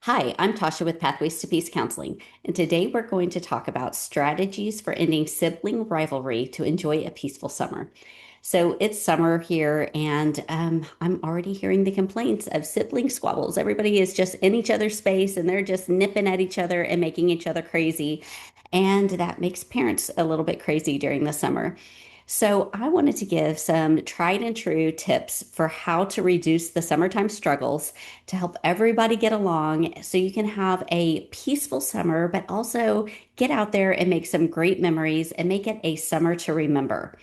Hi, I'm Tasha with Pathways to Peace Counseling, and today we're going to talk about strategies for ending sibling rivalry to enjoy a peaceful summer. So it's summer here, and I'm already hearing the complaints of sibling squabbles. Everybody is just in each other's space and they're just nipping at each other and making each other crazy. And that makes parents a little bit crazy during the summer. So, I wanted to give some tried and true tips for how to reduce the summertime struggles to help everybody get along so you can have a peaceful summer, but also get out there and make some great memories and make it a summer to remember.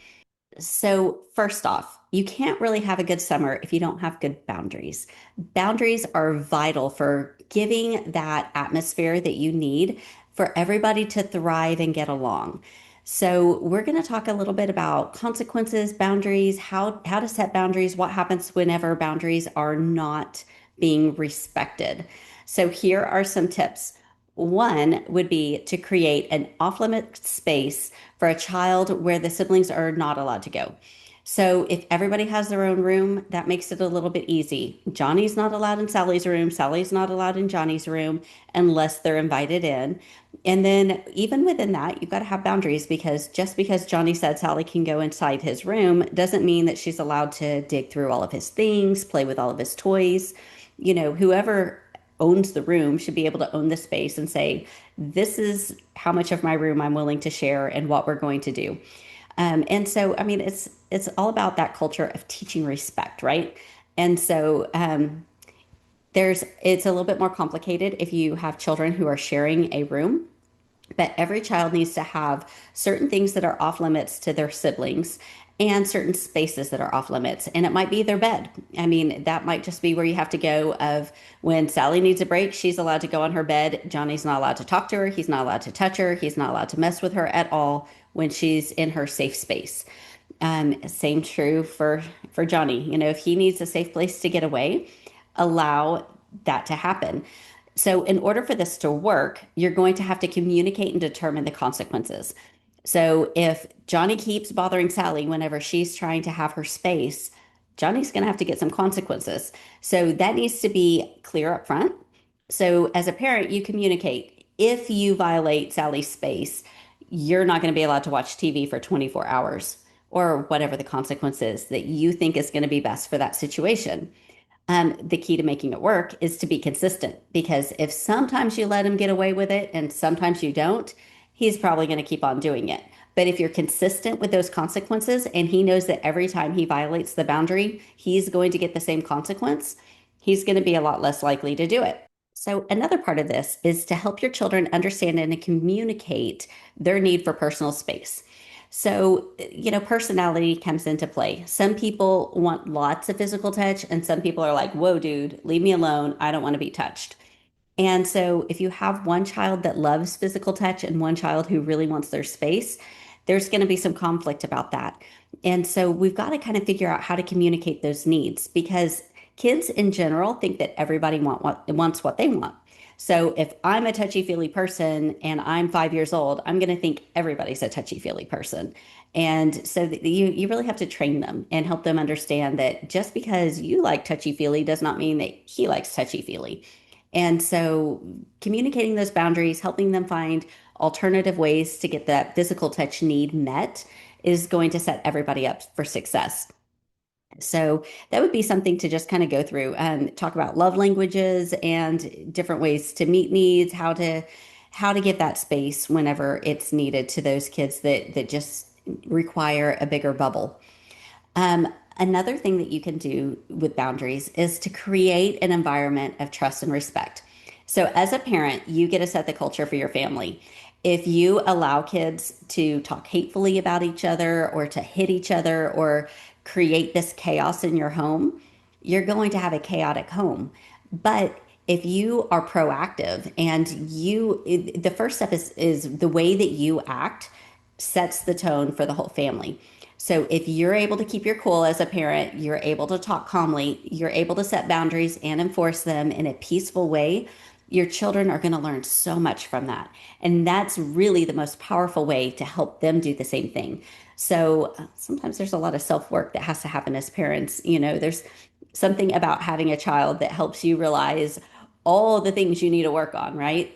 So, first off, you can't really have a good summer if you don't have good boundaries. Boundaries are vital for giving that atmosphere that you need for everybody to thrive and get along. So, we're going to talk a little bit about consequences, boundaries, how to set boundaries, what happens whenever boundaries are not being respected. So, here are some tips. One would be to create an off-limit space for a child where the siblings are not allowed to go. So if everybody has their own room, that makes it a little bit easy. Johnny's not allowed in Sally's room. Sally's not allowed in Johnny's room unless they're invited in. And then even within that, you've got to have boundaries because just because Johnny said Sally can go inside his room doesn't mean that she's allowed to dig through all of his things, play with all of his toys. Whoever owns the room should be able to own the space and say, this is how much of my room I'm willing to share and what we're going to do. And so, I mean, it's all about that culture of teaching respect, right? And so, it's a little bit more complicated if you have children who are sharing a room, but every child needs to have certain things that are off limits to their siblings and certain spaces that are off limits. And it might be their bed. I mean, that might just be where you have to go of when Sally needs a break, she's allowed to go on her bed. Johnny's not allowed to talk to her. He's not allowed to touch her. He's not allowed to mess with her at all when she's in her safe space. Same true for Johnny. If he needs a safe place to get away, allow that to happen. So, in order for this to work, you're going to have to communicate and determine the consequences. So, if Johnny keeps bothering Sally whenever she's trying to have her space, Johnny's going to have to get some consequences. So, that needs to be clear up front. So, as a parent, you communicate if you violate Sally's space, you're not going to be allowed to watch TV for 24 hours or whatever the consequence is that you think is going to be best for that situation. The key to making it work is to be consistent because if sometimes you let him get away with it and sometimes you don't, he's probably going to keep on doing it. But if you're consistent with those consequences and he knows that every time he violates the boundary, he's going to get the same consequence, he's going to be a lot less likely to do it. So, another part of this is to help your children understand and communicate their need for personal space. So, personality comes into play. Some people want lots of physical touch, and some people are like, whoa, dude, leave me alone. I don't want to be touched. And so, if you have one child that loves physical touch and one child who really wants their space, there's going to be some conflict about that. And so, we've got to kind of figure out how to communicate those needs because kids in general think that everybody wants what they want. So if I'm a touchy-feely person and I'm 5 years old, I'm going to think everybody's a touchy-feely person. And so you really have to train them and help them understand that just because you like touchy-feely does not mean that he likes touchy-feely. And so communicating those boundaries, helping them find alternative ways to get that physical touch need met is going to set everybody up for success. So that would be something to just kind of go through and talk about love languages and different ways to meet needs, how to give that space whenever it's needed to those kids that just require a bigger bubble. Another thing that you can do with boundaries is to create an environment of trust and respect. So, as a parent, you get to set the culture for your family. If you allow kids to talk hatefully about each other or to hit each other or create this chaos in your home, you're going to have a chaotic home. But if you are proactive and the first step is the way that you act sets the tone for the whole family. So if you're able to keep your cool as a parent, you're able to talk calmly, you're able to set boundaries and enforce them in a peaceful way, your children are going to learn so much from that. And that's really the most powerful way to help them do the same thing. So sometimes there's a lot of self work that has to happen as parents. There's something about having a child that helps you realize all the things you need to work on, right?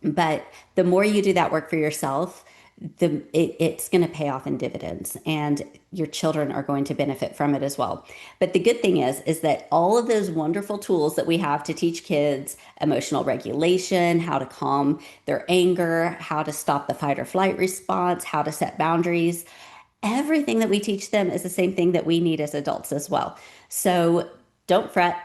But the more you do that work for yourself, it's going to pay off in dividends, and your children are going to benefit from it as well. But the good thing is that all of those wonderful tools that we have to teach kids emotional regulation, how to calm their anger, how to stop the fight or flight response, how to set boundaries, everything that we teach them is the same thing that we need as adults as well. So don't fret.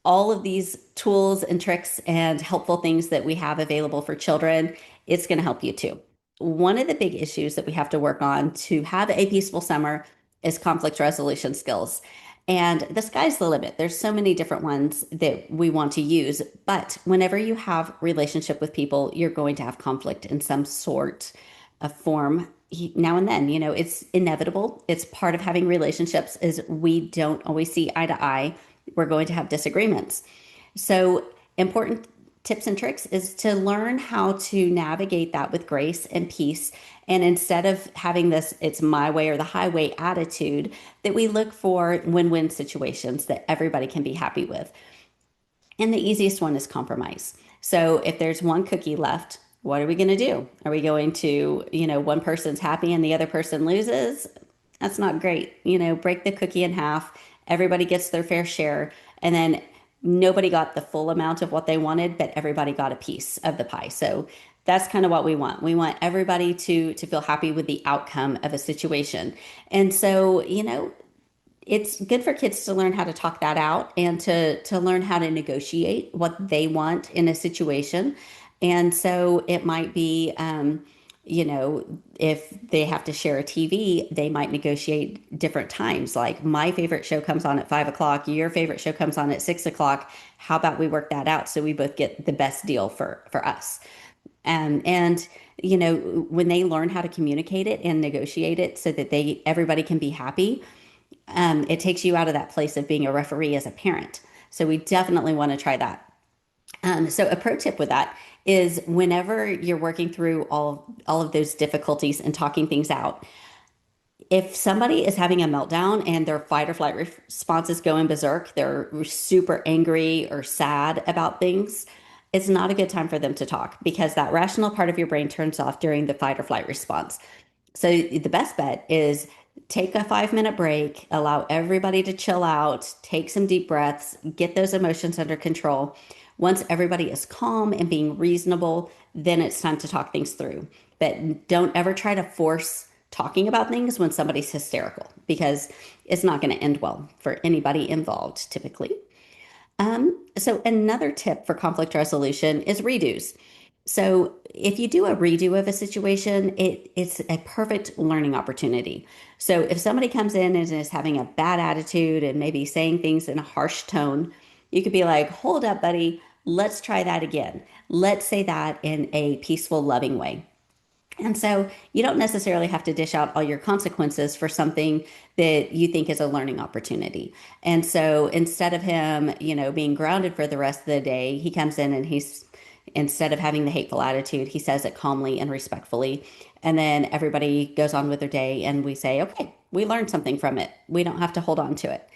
All of these tools and tricks and helpful things that we have available for children, it's going to help you too. One of the big issues that we have to work on to have a peaceful summer is conflict resolution skills. And the sky's the limit. There's so many different ones that we want to use, but whenever you have relationship with people, you're going to have conflict in some sort of form now and then. It's inevitable. It's part of having relationships is we don't always see eye to eye. We're going to have disagreements. So important tips and tricks is to learn how to navigate that with grace and peace. And instead of having this, it's my way or the highway attitude, that we look for win-win situations that everybody can be happy with. And the easiest one is compromise. So if there's one cookie left, what are we going to do? Are we going to, one person's happy and the other person loses? That's not great. Break the cookie in half. Everybody gets their fair share. And then nobody got the full amount of what they wanted, but everybody got a piece of the pie. So that's kind of what we want. We want everybody to feel happy with the outcome of a situation. And so, it's good for kids to learn how to talk that out and to learn how to negotiate what they want in a situation. And so it might be, if they have to share a TV, they might negotiate different times. Like my favorite show comes on at 5 o'clock, your favorite show comes on at 6 o'clock. How about we work that out so we both get the best deal for us? And when they learn how to communicate it and negotiate it so that everybody can be happy, it takes you out of that place of being a referee as a parent. So we definitely want to try that. So a pro tip with that is whenever you're working through all of those difficulties and talking things out, if somebody is having a meltdown and their fight or flight response is going berserk, they're super angry or sad about things, it's not a good time for them to talk because that rational part of your brain turns off during the fight or flight response. So the best bet is take a 5 minute break, allow everybody to chill out, take some deep breaths, get those emotions under control. Once everybody is calm and being reasonable, then it's time to talk things through. But don't ever try to force talking about things when somebody's hysterical because it's not going to end well for anybody involved typically. So another tip for conflict resolution is redos. So if you do a redo of a situation, it's a perfect learning opportunity. So if somebody comes in and is having a bad attitude and maybe saying things in a harsh tone, you could be like, hold up, buddy, let's try that again. Let's say that in a peaceful, loving way. And so you don't necessarily have to dish out all your consequences for something that you think is a learning opportunity. And so instead of him, being grounded for the rest of the day, he comes in and instead of having the hateful attitude, he says it calmly and respectfully. And then everybody goes on with their day and we say, okay, we learned something from it. We don't have to hold on to it.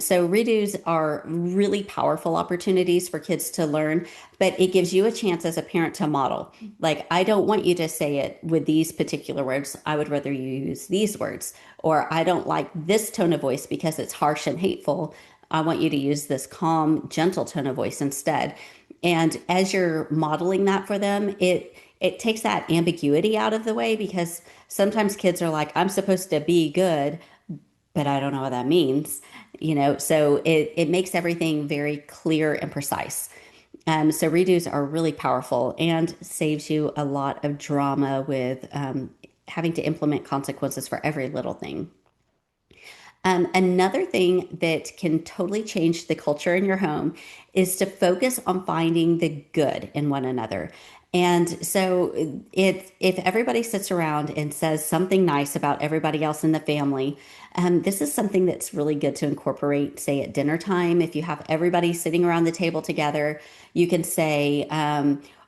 So redos are really powerful opportunities for kids to learn, but it gives you a chance as a parent to model. Like, I don't want you to say it with these particular words. I would rather you use these words. Or I don't like this tone of voice because it's harsh and hateful. I want you to use this calm, gentle tone of voice instead. And as you're modeling that for them, it takes that ambiguity out of the way because sometimes kids are like, I'm supposed to be good, but I don't know what that means, so it makes everything very clear and precise. So redos are really powerful and saves you a lot of drama with having to implement consequences for every little thing. Another thing that can totally change the culture in your home is to focus on finding the good in one another. And so if everybody sits around and says something nice about everybody else in the family, this is something that's really good to incorporate, say at dinner time. If you have everybody sitting around the table together, you can say,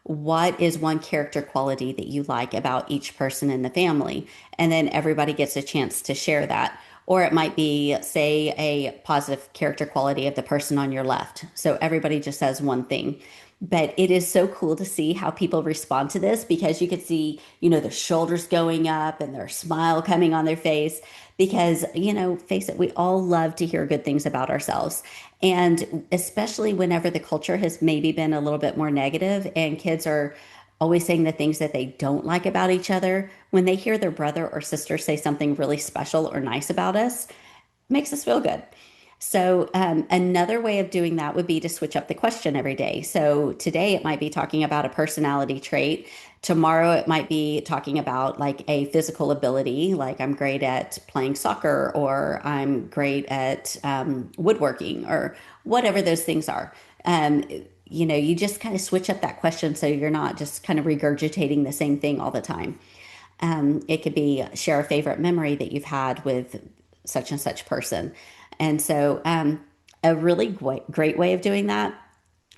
what is one character quality that you like about each person in the family? And then everybody gets a chance to share that. Or it might be, say, a positive character quality of the person on your left. So everybody just says one thing. But it is so cool to see how people respond to this because you could see, their shoulders going up and their smile coming on their face. Because, face it, we all love to hear good things about ourselves. And especially whenever the culture has maybe been a little bit more negative and kids are always saying the things that they don't like about each other, when they hear their brother or sister say something really special or nice about us, it makes us feel good. So, another way of doing that would be to switch up the question every day. So, today it might be talking about a personality trait. Tomorrow it might be talking about like a physical ability, like I'm great at playing soccer or I'm great at woodworking or whatever those things are. Um, you just kind of switch up that question so you're not just kind of regurgitating the same thing all the time. It could be share a favorite memory that you've had with such and such person. And so, a really great way of doing that,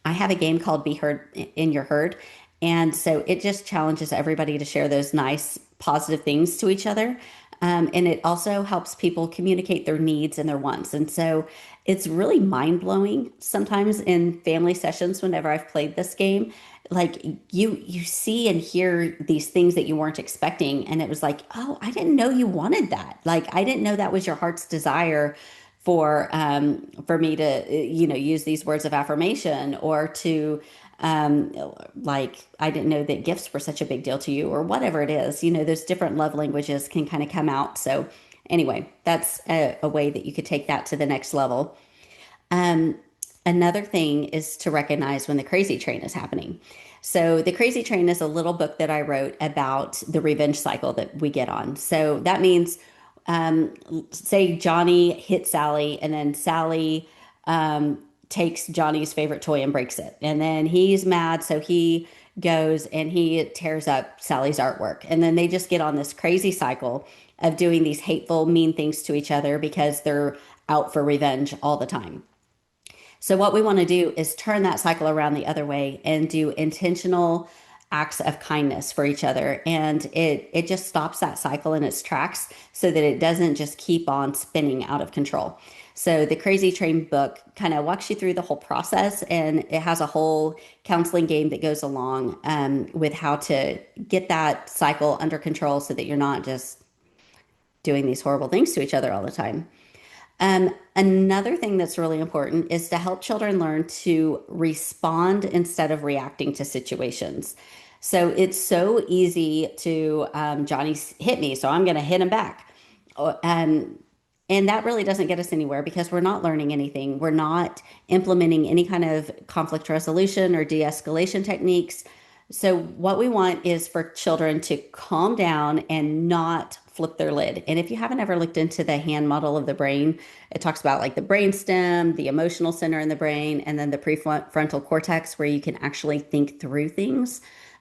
I have a game called Be Heard in Your Herd. And so it just challenges everybody to share those nice, positive things to each other. And it also helps people communicate their needs and their wants. And so it's really mind blowing sometimes in family sessions whenever I've played this game. Like you see and hear these things that you weren't expecting. And it was like, oh, I didn't know you wanted that. Like I didn't know that was your heart's desire for me to use these words of affirmation or to like I didn't know that gifts were such a big deal to you or whatever it is. Those different love languages can kind of come out. So anyway, that's a way that you could take that to the next level. Um, Another thing is to recognize when the crazy train is happening. So, the crazy train is a little book that I wrote about the revenge cycle that we get on. So, that means, say, Johnny hits Sally, and then Sally takes Johnny's favorite toy and breaks it. And then he's mad, so he goes and he tears up Sally's artwork. And then they just get on this crazy cycle of doing these hateful, mean things to each other because they're out for revenge all the time. So what we want to do is turn that cycle around the other way and do intentional acts of kindness for each other. And it just stops that cycle in its tracks so that it doesn't just keep on spinning out of control. So the Crazy Train book kind of walks you through the whole process, and it has a whole counseling game that goes along with how to get that cycle under control so that you're not just doing these horrible things to each other all the time. Another thing that's really important is to help children learn to respond instead of reacting to situations. So it's so easy to, Johnny's hit me, so I'm going to hit him back. Oh, and that really doesn't get us anywhere because we're not learning anything. We're not implementing any kind of conflict resolution or de escalation techniques. So, what we want is for children to calm down and not flip their lid. And if you haven't ever looked into the hand model of the brain, it talks about like the brain stem, the emotional center in the brain, and then the prefrontal cortex where you can actually think through things.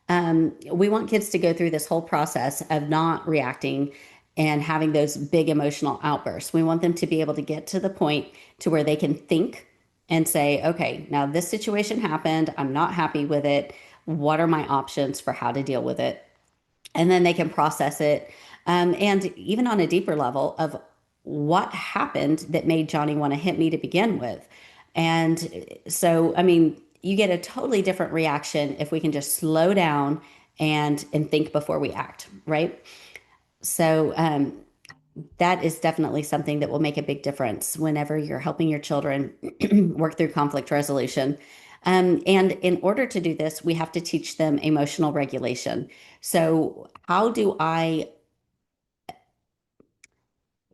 We want kids to go through this whole process of not reacting and having those big emotional outbursts. We want them to be able to get to the point to where they can think and say, okay, now this situation happened. I'm not happy with it. What are my options for how to deal with it? And then they can process it. And even on a deeper level of what happened that made Johnny want to hit me to begin with. And so, I mean, you get a totally different reaction if we can just slow down and think before we act, right? So that is definitely something that will make a big difference whenever you're helping your children work through conflict resolution. And in order to do this, we have to teach them emotional regulation. So, how do I,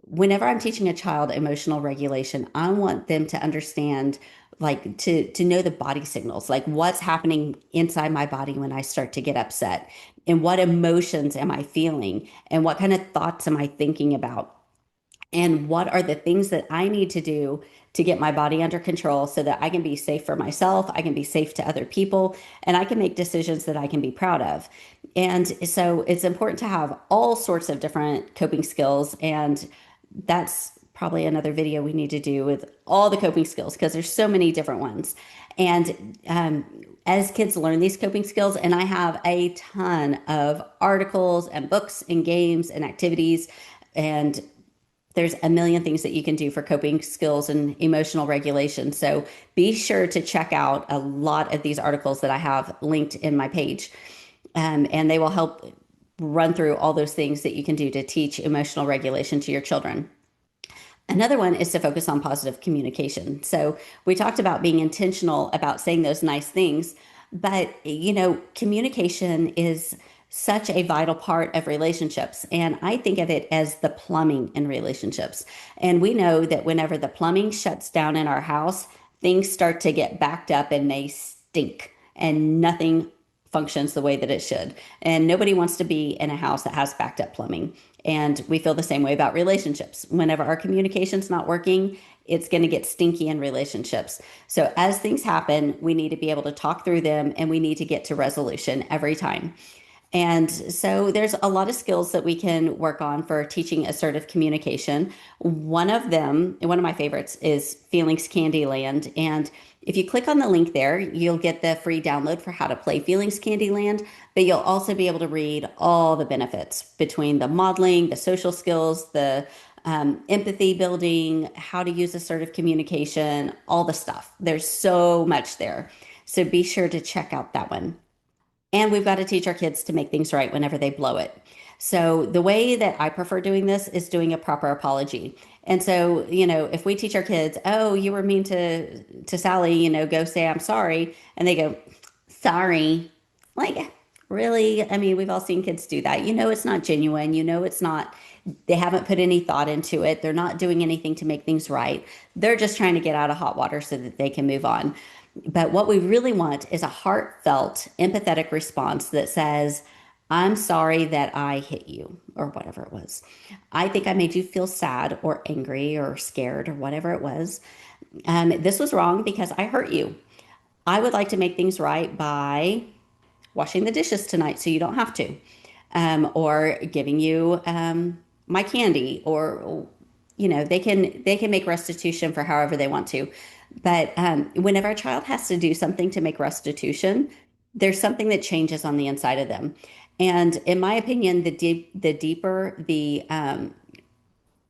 whenever I'm teaching a child emotional regulation, I want them to understand, like, to know the body signals, like what's happening inside my body when I start to get upset, and what emotions am I feeling, and what kind of thoughts am I thinking about, and what are the things that I need to do to get my body under control so that I can be safe for myself, I can be safe to other people, and I can make decisions that I can be proud of. And so it's important to have all sorts of different coping skills. And that's probably another video we need to do with all the coping skills because there's so many different ones. And as kids learn these coping skills, and I have a ton of articles and books and games and activities and There's a million things that you can do for coping skills and emotional regulation. So be sure to check out a lot of these articles that I have linked in my page. And they will help run through all those things that you can do to teach emotional regulation to your children. Another one is to focus on positive communication. So we talked about being intentional about saying those nice things, but communication is such a vital part of relationships. And I think of it as the plumbing in relationships. And we know that whenever the plumbing shuts down in our house, things start to get backed up and they stink and nothing functions the way that it should. And nobody wants to be in a house that has backed up plumbing. And we feel the same way about relationships. Whenever our communication's not working, it's going to get stinky in relationships. So as things happen, we need to be able to talk through them and we need to get to resolution every time. And so there's a lot of skills that we can work on for teaching assertive communication. One of them, one of my favorites, is Feelings Candyland. And if you click on the link there, you'll get the free download for how to play Feelings Candyland, but you'll also be able to read all the benefits between the modeling, the social skills, the empathy building, how to use assertive communication, all the stuff. There's so much there. So be sure to check out that one. And we've got to teach our kids to make things right whenever they blow it. So the way that I prefer doing this is doing a proper apology. And so, if we teach our kids, oh, you were mean to Sally, go say I'm sorry, and they go, sorry. Like, really? I mean, we've all seen kids do that. It's not genuine. It's not, they haven't put any thought into it. They're not doing anything to make things right. They're just trying to get out of hot water so that they can move on. But what we really want is a heartfelt, empathetic response that says, I'm sorry that I hit you, or whatever it was. I think I made you feel sad or angry or scared or whatever it was. This was wrong because I hurt you. I would like to make things right by washing the dishes tonight so you don't have to, or giving you my candy, or they can make restitution for however they want to. But whenever a child has to do something to make restitution, there's something that changes on the inside of them. And in my opinion, the deeper the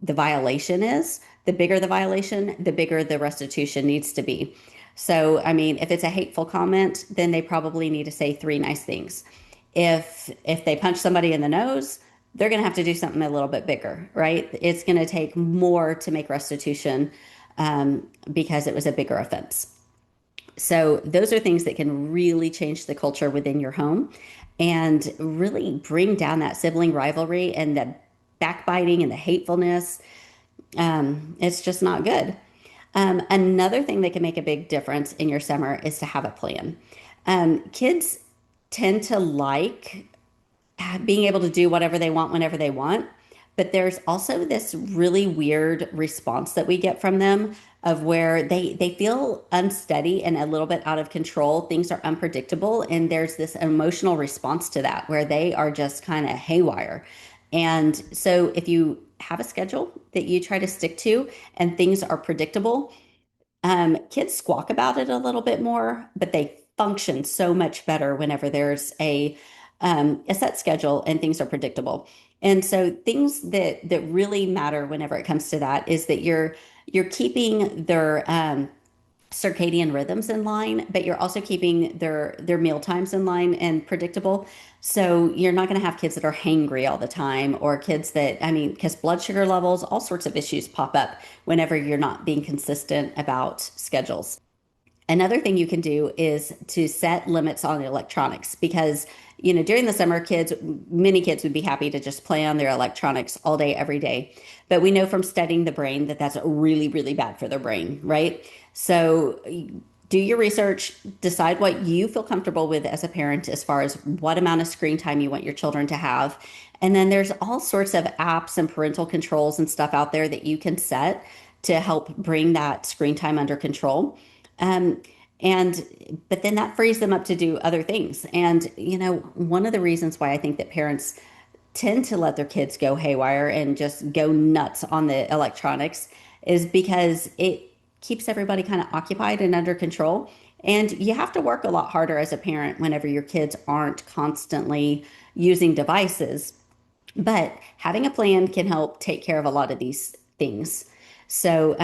violation is, the bigger the violation, the bigger the restitution needs to be. So, I mean, if it's a hateful comment, then they probably need to say three nice things. If they punch somebody in the nose, they're going to have to do something a little bit bigger, right? It's going to take more to make restitution because it was a bigger offense. So those are things that can really change the culture within your home and really bring down that sibling rivalry and the backbiting and the hatefulness. It's just not good. Another thing that can make a big difference in your summer is to have a plan. Kids tend to like being able to do whatever they want whenever they want. But there's also this really weird response that we get from them of where they feel unsteady and a little bit out of control. Things are unpredictable. And there's this emotional response to that where they are just kind of haywire. And so if you have a schedule that you try to stick to and things are predictable, kids squawk about it a little bit more, but they function so much better whenever there's a set schedule and things are predictable. And so things that really matter whenever it comes to that is that you're keeping their circadian rhythms in line, but you're also keeping their meal times in line and predictable. So you're not going to have kids that are hangry all the time, or kids that, I mean, because blood sugar levels, all sorts of issues pop up whenever you're not being consistent about schedules. Another thing you can do is to set limits on electronics because, during the summer, many kids would be happy to just play on their electronics all day, every day. But we know from studying the brain that that's really, really bad for their brain, right? So do your research, decide what you feel comfortable with as a parent as far as what amount of screen time you want your children to have. And then there's all sorts of apps and parental controls and stuff out there that you can set to help bring that screen time under control. Um, but then that frees them up to do other things. And, one of the reasons why I think that parents tend to let their kids go haywire and just go nuts on the electronics is because it keeps everybody kind of occupied and under control. And you have to work a lot harder as a parent whenever your kids aren't constantly using devices. But having a plan can help take care of a lot of these things. So,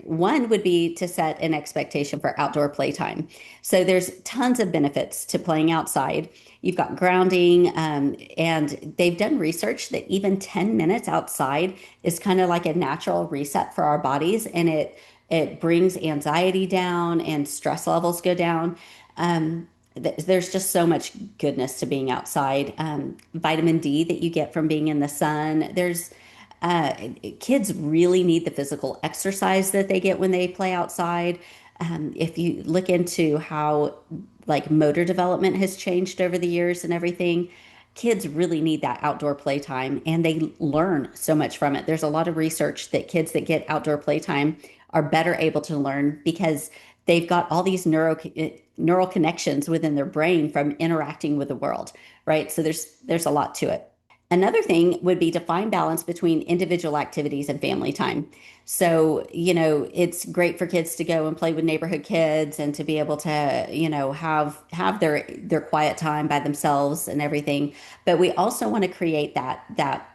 one would be to set an expectation for outdoor playtime. So, there's tons of benefits to playing outside. You've got grounding, and they've done research that even 10 minutes outside is kind of like a natural reset for our bodies, and it brings anxiety down and stress levels go down. There's just so much goodness to being outside. Vitamin D that you get from being in the sun. Uh, Kids really need the physical exercise that they get when they play outside. If you look into how like motor development has changed over the years and everything, kids really need that outdoor playtime and they learn so much from it. There's a lot of research that kids that get outdoor playtime are better able to learn because they've got all these neural connections within their brain from interacting with the world, right? So there's a lot to it. Another thing would be to find balance between individual activities and family time. So, it's great for kids to go and play with neighborhood kids and to be able to, have their quiet time by themselves and everything. But we also want to create that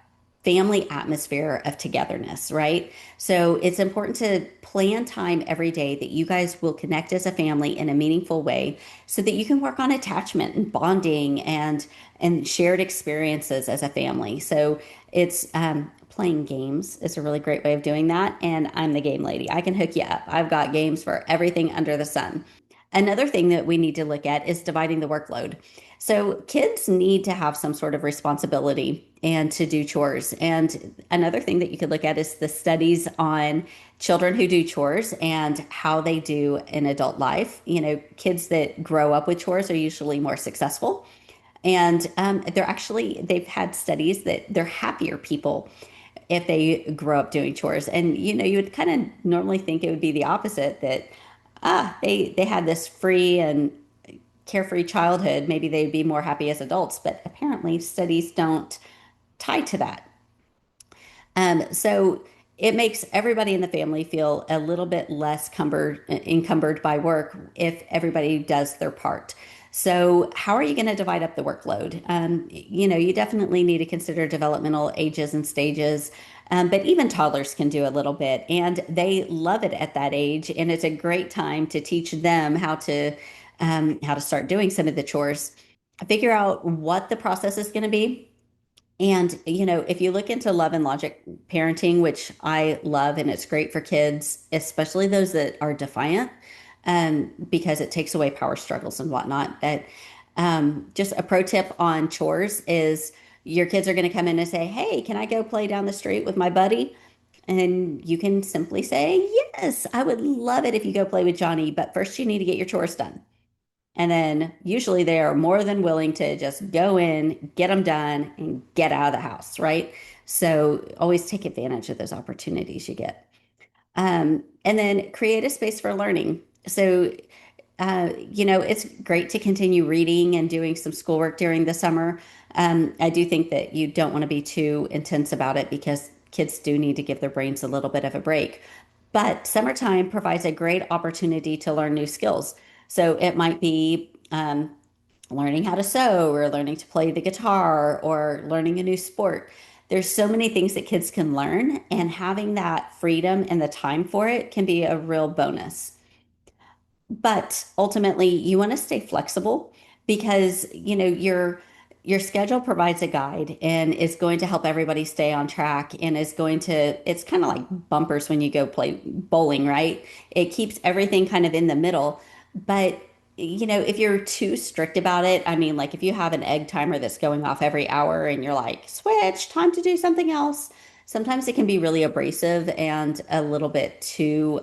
family atmosphere of togetherness, right? So it's important to plan time every day that you guys will connect as a family in a meaningful way so that you can work on attachment and bonding and shared experiences as a family. So it's playing games is a really great way of doing that. And I'm the game lady. I can hook you up. I've got games for everything under the sun. Another thing that we need to look at is dividing the workload. So kids need to have some sort of responsibility and to do chores. And another thing that you could look at is the studies on children who do chores and how they do in adult life. Kids that grow up with chores are usually more successful. And they've had studies that they're happier people if they grow up doing chores. And you would kind of normally think it would be the opposite that they had this free and carefree childhood. Maybe they'd be more happy as adults, but apparently studies don't tie to that. So it makes everybody in the family feel a little bit less encumbered by work if everybody does their part. So, how are you going to divide up the workload? You definitely need to consider developmental ages and stages, but even toddlers can do a little bit, and they love it at that age. And it's a great time to teach them how to start doing some of the chores. Figure out what the process is going to be, and, if you look into love and logic parenting, which I love, and it's great for kids, especially those that are defiant, because it takes away power struggles and whatnot. But just a pro tip on chores is your kids are going to come in and say, "Hey, can I go play down the street with my buddy?" And you can simply say, "Yes, I would love it if you go play with Johnny, but first you need to get your chores done." And then usually they are more than willing to just go in, get them done, and get out of the house, right? So always take advantage of those opportunities you get. And then create a space for learning. So, it's great to continue reading and doing some schoolwork during the summer. I do think that you don't want to be too intense about it because kids do need to give their brains a little bit of a break. But summertime provides a great opportunity to learn new skills. So it might be learning how to sew or learning to play the guitar or learning a new sport. There's so many things that kids can learn, and having that freedom and the time for it can be a real bonus. But ultimately, you want to stay flexible because, your schedule provides a guide and is going to help everybody stay on track and is going to it's kind of like bumpers when you go play bowling, right? It keeps everything kind of in the middle. But if you're too strict about it, I mean, like if you have an egg timer that's going off every hour and you're like, switch, time to do something else, sometimes it can be really abrasive and a little bit too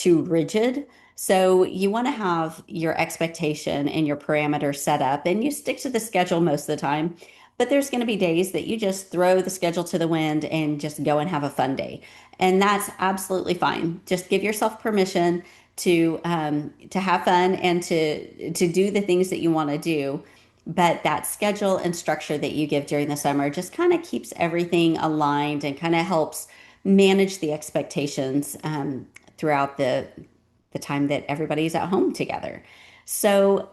rigid. So you want to have your expectation and your parameters set up and you stick to the schedule most of the time. But there's going to be days that you just throw the schedule to the wind and just go and have a fun day. And that's absolutely fine. Just give yourself permission to have fun and to do the things that you want to do. But that schedule and structure that you give during the summer just kind of keeps everything aligned and kind of helps manage the expectations throughout the time that everybody's at home together. So,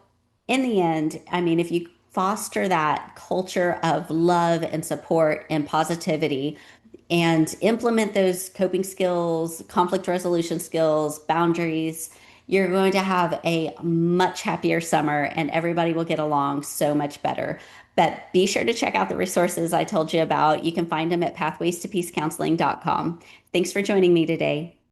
in the end, I mean, if you foster that culture of love and support and positivity, and implement those coping skills, conflict resolution skills, boundaries, you're going to have a much happier summer and everybody will get along so much better. But be sure to check out the resources I told you about. You can find them at pathways to peace counseling.com. Thanks for joining me today.